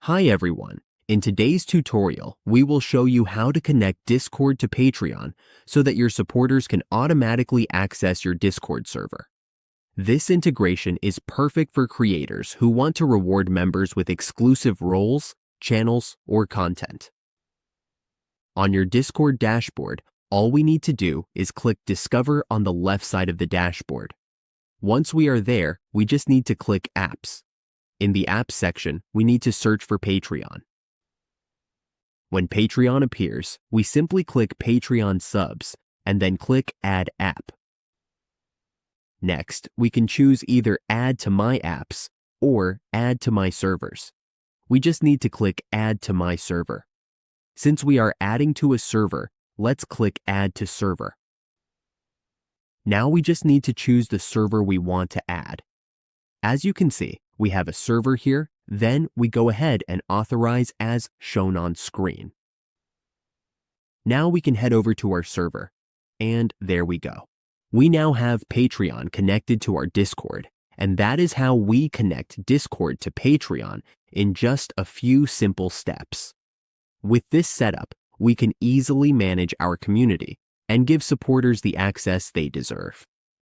Hi everyone. In today's tutorial, we will show you how to connect Discord to Patreon so that your supporters can automatically access your Discord server. This integration is perfect for creators who want to reward members with exclusive roles, channels, or content. On your Discord dashboard, all we need to do is click Discover on the left side of the dashboard. Once we are there, we just need to click Apps. In the Apps section, we need to search for Patreon. When Patreon appears, we simply click Patreon Subs and then click Add App. Next, we can choose either Add to My Apps or Add to My Servers. We just need to click Add to My Server. Since we are adding to a server, let's click Add to Server. Now we just need to choose the server we want to add. As you can see, we have a server here, then we go ahead and authorize as shown on screen. Now we can head over to our server, and there we go. We now have Patreon connected to our Discord, and that is how we connect Discord to Patreon in just a few simple steps. With this setup, we can easily manage our community and give supporters the access they deserve.